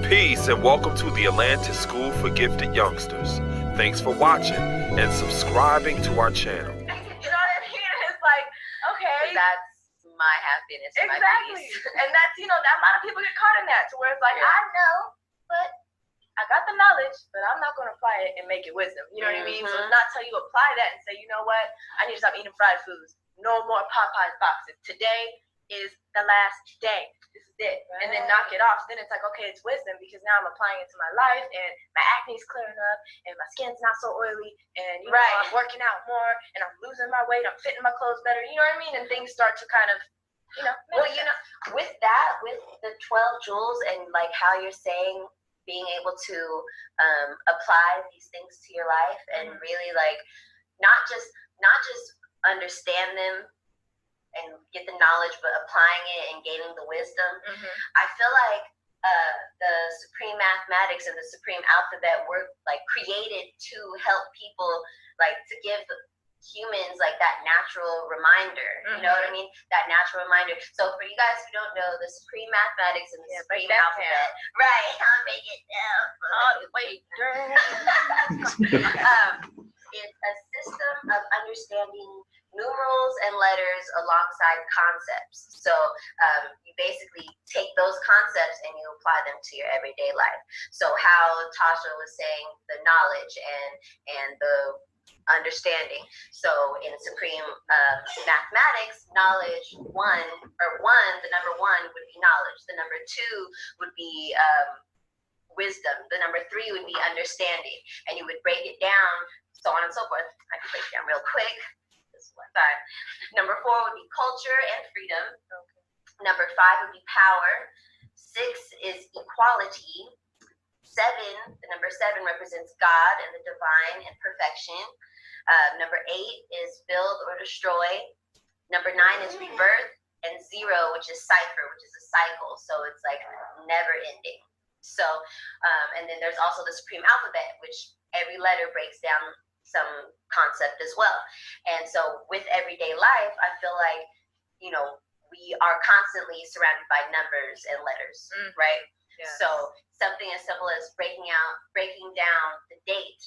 Peace and welcome to the Atlantis School for Gifted Youngsters. Thanks for watching and subscribing to our channel. You know what I mean? It's like, okay. That's my happiness and exactly. my peace. And that's, that a lot of people get caught in that to where it's like, I know, but I got the knowledge, but I'm not going to apply it and make it wisdom. You know what I mean? So it's not till you apply that and say, you know what? I need to stop eating fried foods. No more Popeyes boxes. Today is the last day. This is it. Right. And then knock it off. Then it's like, okay, it's wisdom because now I'm applying it to my life and my acne's clearing up and my skin's not so oily and I'm working out more and I'm losing my weight. I'm fitting my clothes better. You know what I mean? And things start to kind of, well, with that, with the 12 jewels and like how you're saying being able to apply these things to your life and really like not just understand them and get the knowledge, but applying it and gaining the wisdom. I feel like the supreme mathematics and the supreme alphabet were like created to help people, like to give humans like that natural reminder. You know what I mean? That natural reminder. So for you guys who don't know, the supreme mathematics and the supreme alphabet, right? I'll make it down. It's a system of understanding numerals and letters alongside concepts. So you basically take those concepts and you apply them to your everyday life. So how Tasha was saying, the knowledge and the understanding. So in supreme mathematics, knowledge the number one would be knowledge. The number two would be wisdom. The number three would be understanding. And you would break it down, so on and so forth. I can break it down real quick. Sorry. Number four would be culture and freedom. Number five would be power. 6 is equality. 7, the number 7 represents God and the divine and perfection. Number 8 is build or destroy. Number 9 is rebirth. And 0, which is cipher, which is a cycle. So it's like never ending. So, and then there's also the supreme alphabet, which every letter breaks down some concept as well. And so with everyday life, I feel like, we are constantly surrounded by numbers and letters, right? Yeah. So something as simple as breaking down the date,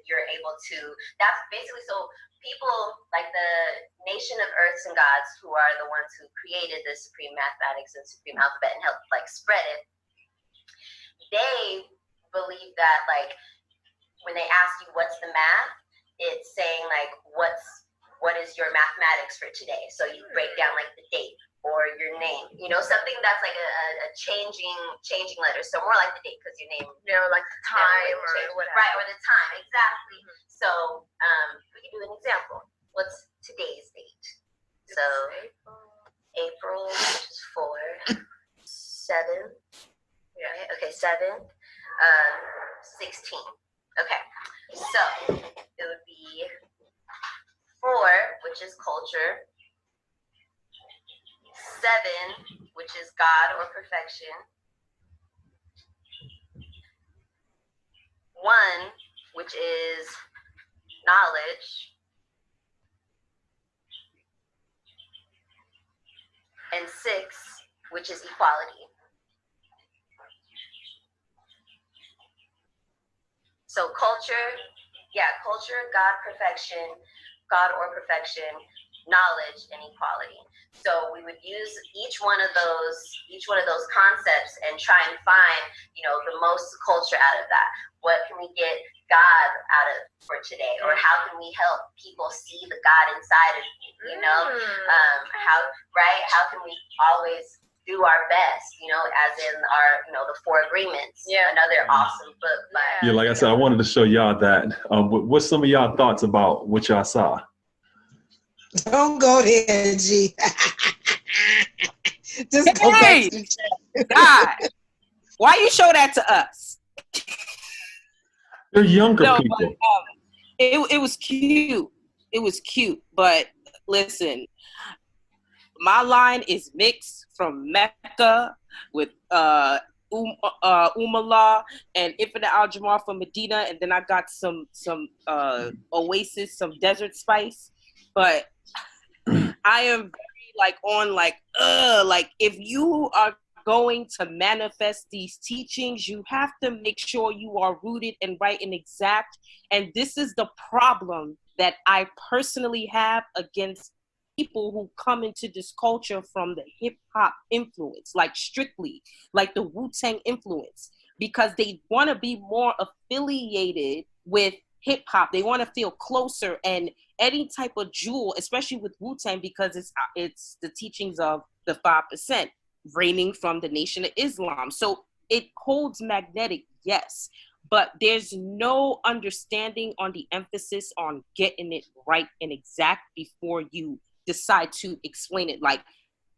you're able to, that's basically, so people like the nation of earths and gods, who are the ones who created the supreme mathematics and supreme alphabet and helped like spread it, they believe that like when they ask you what's the math, it's saying like what is your mathematics for today? So you break down like the date or your name, something that's like a changing letter. So more like the date because your name, like the time or whatever. Right, or the time, exactly. So we can do an example. What's today's date? So April, which is 4, 7. Yeah. Okay, 7, 16. Okay, so it would be 4, which is culture. 7, which is God or perfection. 1, which is knowledge. And 6, which is equality. So culture, God, perfection, God or perfection, knowledge, and equality. So we would use each one of those concepts and try and find, the most culture out of that. What can we get God out of for today? Or how can we help people see the God inside of you, how can we always do our best, as in our, the 4 agreements. Yeah. Another awesome book. Yeah, like I said, I wanted to show y'all that. What's some of y'all thoughts about what y'all saw? Don't go there, G. Just go back to the God, why you show that to us? They're younger people. But, it was cute. It was cute, but listen, my line is mixed from Mecca with Umallah and Infinite Al-Jamar from Medina, and then I got some Oasis, some desert spice. But I am very like if you are going to manifest these teachings, you have to make sure you are rooted and right and exact. And this is the problem that I personally have against people who come into this culture from the hip hop influence, like strictly, like the Wu-Tang influence, because they want to be more affiliated with hip hop. They want to feel closer, and any type of jewel, especially with Wu-Tang, because it's the teachings of the 5%, reigning from the Nation of Islam. So it holds magnetic, yes, but there's no understanding on the emphasis on getting it right and exact before you decide to explain it. Like,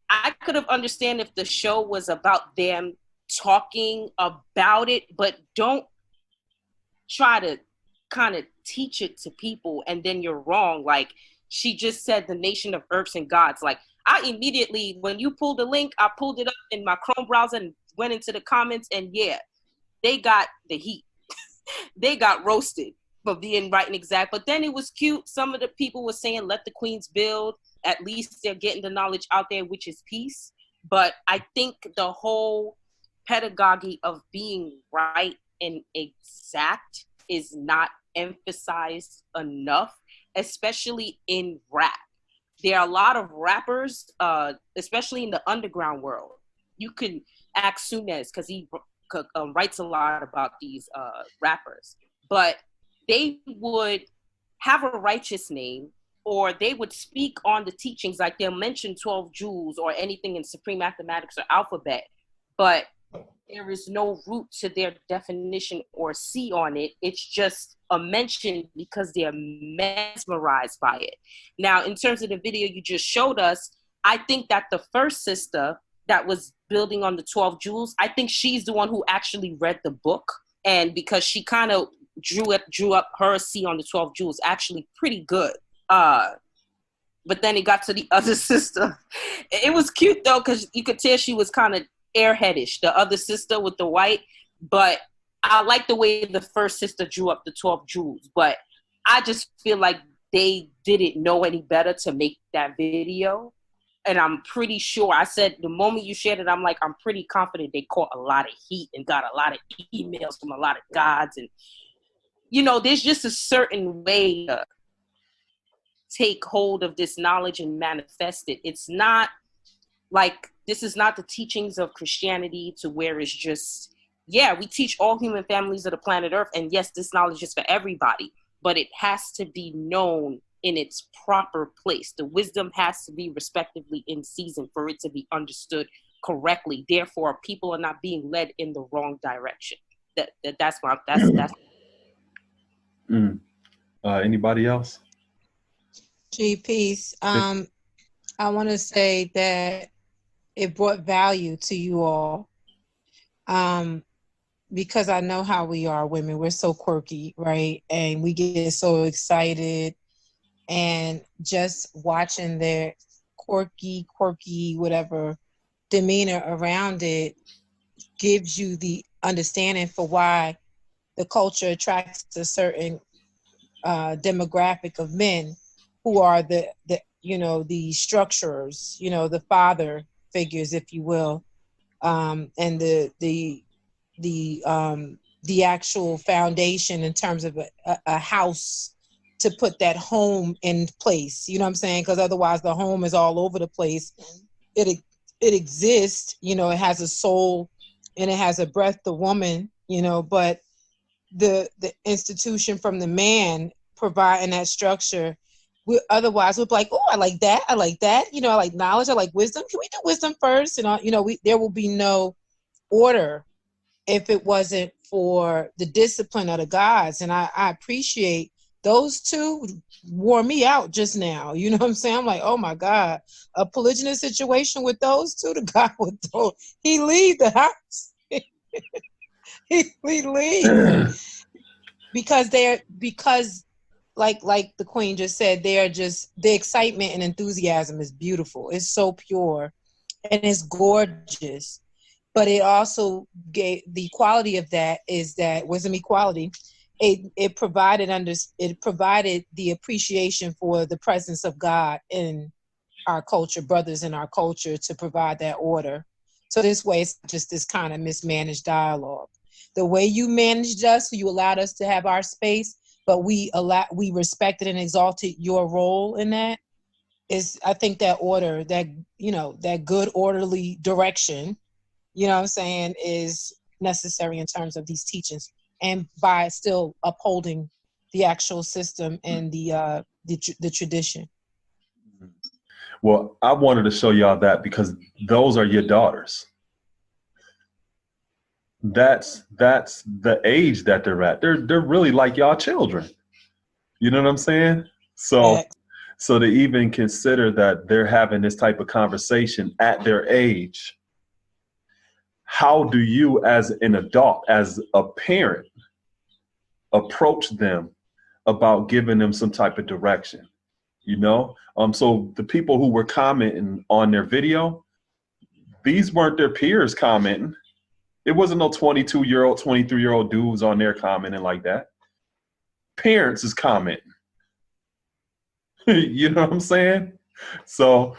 I could have understand if the show was about them talking about it, but don't try to kind of teach it to people and then you're wrong. Like, she just said the nation of earths and gods. Like, I immediately, when you pulled the link, I pulled it up in my Chrome browser and went into the comments, and yeah, they got the heat. They got roasted for being right and exact. But then it was cute. Some of the people were saying, let the queens build. At least they're getting the knowledge out there, which is peace. But I think the whole pedagogy of being right and exact is not emphasized enough, especially in rap. There are a lot of rappers, especially in the underground world. You can ask Sunez, because he writes a lot about these rappers. But they would have a righteous name, or they would speak on the teachings, like they'll mention 12 jewels or anything in Supreme Mathematics or Alphabet, but there is no root to their definition or C on it. It's just a mention because they're mesmerized by it. Now, in terms of the video you just showed us, I think that the first sister that was building on the 12 jewels, I think she's the one who actually read the book. And because she kind of drew up her C on the 12 jewels actually pretty good. But then it got to the other sister. It was cute though, because you could tell she was kind of airheadish, the other sister with the white. But I like the way the first sister drew up the 12 jewels. But I just feel like they didn't know any better to make that video. And I'm pretty sure, I said the moment you shared it, I'm like, I'm pretty confident they caught a lot of heat and got a lot of emails from a lot of gods. And, you know, there's just a certain way to take hold of this knowledge and manifest it. It's not like, this is not the teachings of Christianity to where it's just, yeah, we teach all human families of the planet Earth. And yes, this knowledge is for everybody, but it has to be known in its proper place. The wisdom has to be respectively in season for it to be understood correctly. Therefore, people are not being led in the wrong direction. That's what that's. Anybody else? Peace. I want to say that it brought value to you all, because I know how we are women. We're so quirky, right? And we get so excited, and just watching their quirky, whatever demeanor around it gives you the understanding for why the culture attracts a certain demographic of men who are the you know, the structurers, you know, the father figures, if you will, and the actual foundation in terms of a house to put that home in place. You know what I'm saying? Because otherwise the home is all over the place. It exists, you know, it has a soul and it has a breath, the woman, you know, but the institution from the man providing that structure, otherwise we'll be like, oh, I like that, you know, I like knowledge, I like wisdom. Can we do wisdom first? And you know, there will be no order if it wasn't for the discipline of the gods. And I appreciate those two. Wore me out just now, you know what I'm saying? I'm like, oh my God, a polygynous situation with those two, the guy with those, he leave the house. he leave because like the queen just said, they are just, the excitement and enthusiasm is beautiful. It's so pure and it's gorgeous. But it also gave, the quality of that is that wisdom equality. It provided the appreciation for the presence of God in our culture, brothers in our culture, to provide that order. So this way, it's just this kind of mismanaged dialogue. The way you managed us, you allowed us to have our space, but we respected and exalted your role in that. Is, I think, that order, that, you know, that good orderly direction, you know what I'm saying, is necessary in terms of these teachings, and by still upholding the actual system and the tradition. Well, I wanted to show y'all that because those are your daughters. That's the age that they're at. They're really like y'all children. You know what I'm saying? So to even consider that they're having this type of conversation at their age, how do you as an adult, as a parent, approach them about giving them some type of direction? You know? So the people who were commenting on their video, these weren't their peers commenting. It wasn't no 22-year-old, 23-year-old dudes on there commenting like that. Parents is commenting. You know what I'm saying? So,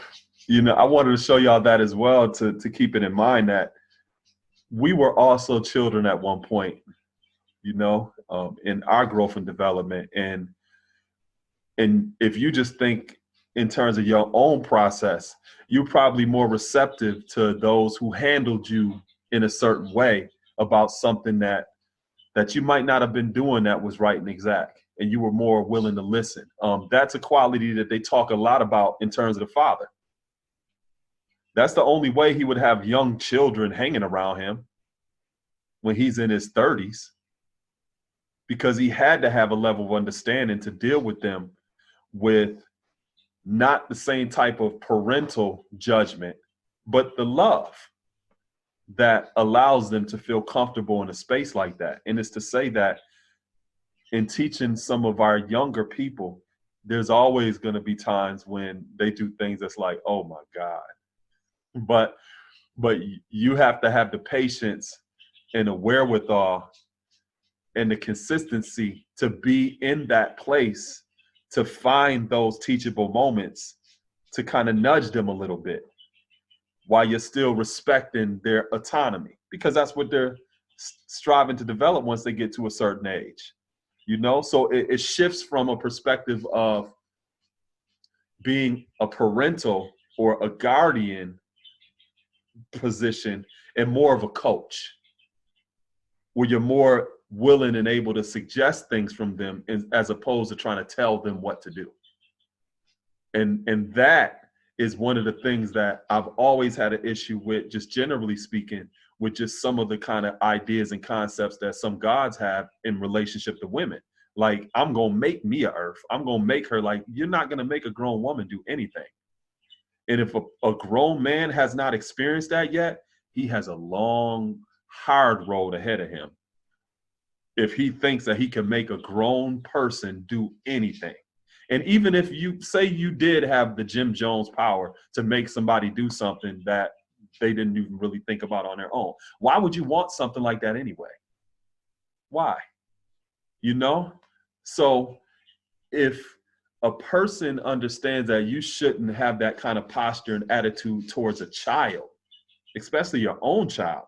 you know, I wanted to show y'all that as well, to keep it in mind that we were also children at one point, you know, in our growth and development. And if you just think in terms of your own process, you're probably more receptive to those who handled you in a certain way about something that you might not have been doing that was right and exact, and you were more willing to listen. That's a quality that they talk a lot about in terms of the father. That's the only way he would have young children hanging around him when he's in his 30s, because he had to have a level of understanding to deal with them with not the same type of parental judgment, but the love that allows them to feel comfortable in a space like that. And it's to say that in teaching some of our younger people, there's always going to be times when they do things that's like, oh my God. But you have to have the patience and the wherewithal and the consistency to be in that place, to find those teachable moments, to kind of nudge them a little bit while you're still respecting their autonomy, because that's what they're striving to develop once they get to a certain age, you know? So it shifts from a perspective of being a parental or a guardian position and more of a coach, where you're more willing and able to suggest things from them as opposed to trying to tell them what to do. And that is one of the things that I've always had an issue with, just generally speaking, with just some of the kind of ideas and concepts that some gods have in relationship to women. Like, I'm going to make me a earth. I'm going to make her. Like, you're not going to make a grown woman do anything. And if a grown man has not experienced that yet, he has a long, hard road ahead of him if he thinks that he can make a grown person do anything. And even if you say you did have the Jim Jones power to make somebody do something that they didn't even really think about on their own, why would you want something like that anyway? Why? You know? So if a person understands that you shouldn't have that kind of posture and attitude towards a child, especially your own child,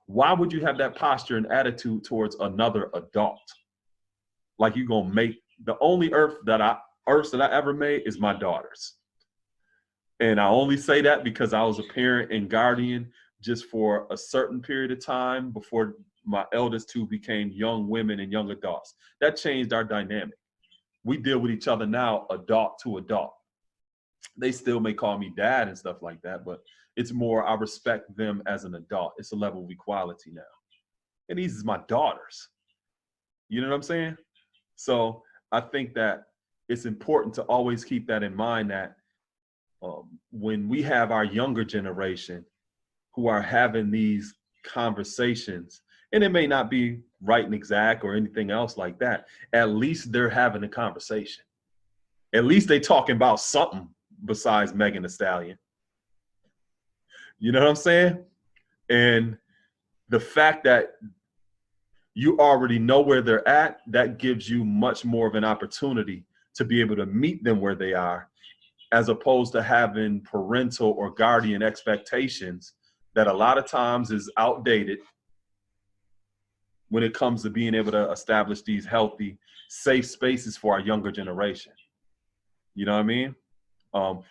why would you have that posture and attitude towards another adult? Like, you're going to make the only earths that I ever made is my daughters. And I only say that because I was a parent and guardian just for a certain period of time before my eldest two became young women and young adults. That changed our dynamic. We deal with each other now, adult to adult. They still may call me dad and stuff like that, but it's more, I respect them as an adult. It's a level of equality now. And these is my daughters. You know what I'm saying? So I think that it's important to always keep that in mind, that when we have our younger generation who are having these conversations, and it may not be right and exact or anything else like that, at least they're having a conversation. At least they talking about something besides Megan Thee Stallion. You know what I'm saying? And the fact that you already know where they're at, that gives you much more of an opportunity to be able to meet them where they are, as opposed to having parental or guardian expectations that a lot of times is outdated when it comes to being able to establish these healthy, safe spaces for our younger generation. You know what I mean?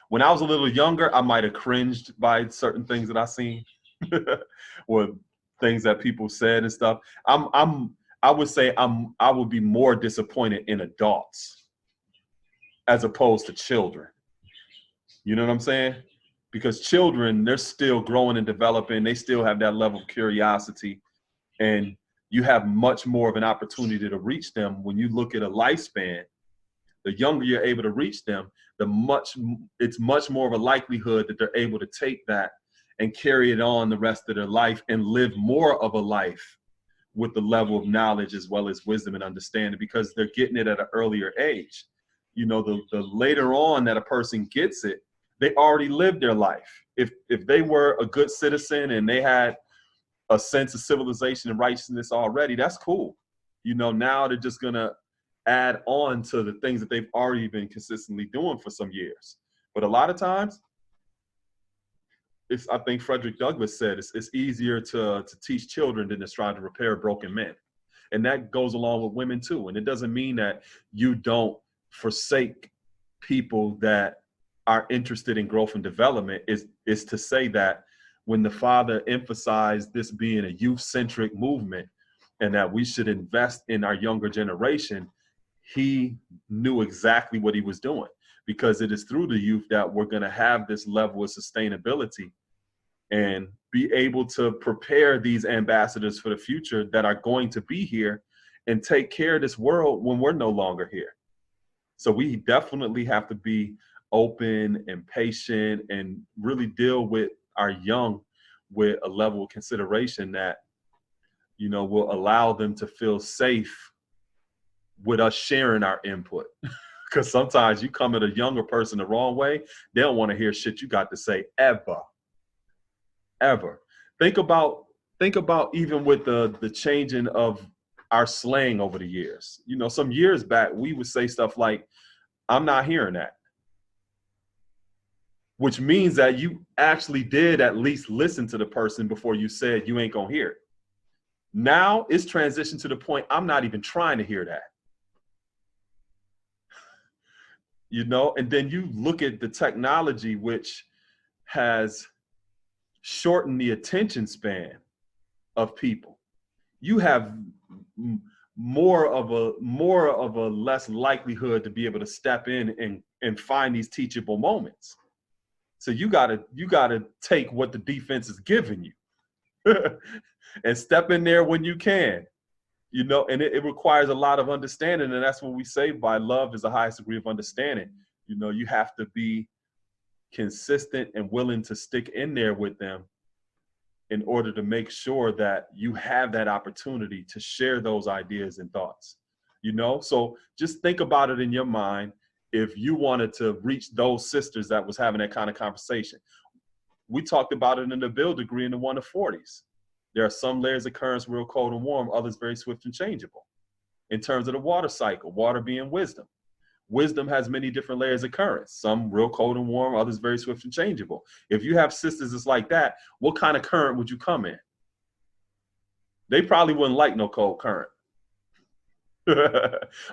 When I was a little younger, I might have cringed by certain things that I seen, or things that people said and stuff. I would say I would be more disappointed in adults as opposed to children. You know what I'm saying? Because children, they're still growing and developing. They still have that level of curiosity, and you have much more of an opportunity to reach them. When you look at a lifespan, the younger you're able to reach them, it's much more of a likelihood that they're able to take that and carry it on the rest of their life and live more of a life with the level of knowledge as well as wisdom and understanding, because they're getting it at an earlier age. You know, the later on that a person gets it, they already lived their life. If they were a good citizen and they had a sense of civilization and righteousness already, that's cool. You know, now they're just gonna add on to the things that they've already been consistently doing for some years. But a lot of times, I think Frederick Douglass said, it's easier to teach children than to try to repair broken men. And that goes along with women too. And it doesn't mean that you don't forsake people that are interested in growth and development. Is to say that when the father emphasized this being a youth-centric movement and that we should invest in our younger generation, he knew exactly what he was doing, because it is through the youth that we're going to have this level of sustainability and be able to prepare these ambassadors for the future that are going to be here and take care of this world when we're no longer here. So we definitely have to be open and patient and really deal with our young with a level of consideration that, you know, will allow them to feel safe with us sharing our input. Because sometimes you come at a younger person the wrong way, they don't want to hear shit you got to say ever. Think about even with the changing of our slang over the years. You know, some years back, we would say stuff like, I'm not hearing that. Which means that you actually did at least listen to the person before you said you ain't gonna hear it. Now it's transitioned to the point, I'm not even trying to hear that. You know, and then you look at the technology, which has shortened the attention span of people. You have more of a less likelihood to be able to step in and find these teachable moments. So you gotta take what the defense is giving you and step in there when you can. You know, and it requires a lot of understanding, and that's what we say by love is the highest degree of understanding. You know, you have to be consistent and willing to stick in there with them in order to make sure that you have that opportunity to share those ideas and thoughts. You know, so just think about it in your mind. If you wanted to reach those sisters that was having that kind of conversation, we talked about it in the build degree in the 1 to 40s. There are some layers of currents real cold and warm, others very swift and changeable. In terms of the water cycle, water being wisdom. Wisdom has many different layers of currents, some real cold and warm, others very swift and changeable. If you have sisters that's like that, what kind of current would you come in? They probably wouldn't like no cold current.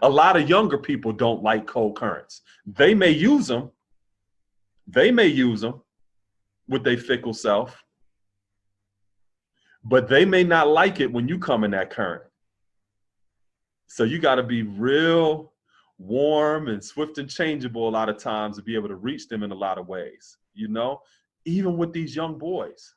A lot of younger people don't like cold currents. They may use them with their fickle self, but they may not like it when you come in that current. So you got to be real warm and swift and changeable a lot of times to be able to reach them in a lot of ways, you know, even with these young boys.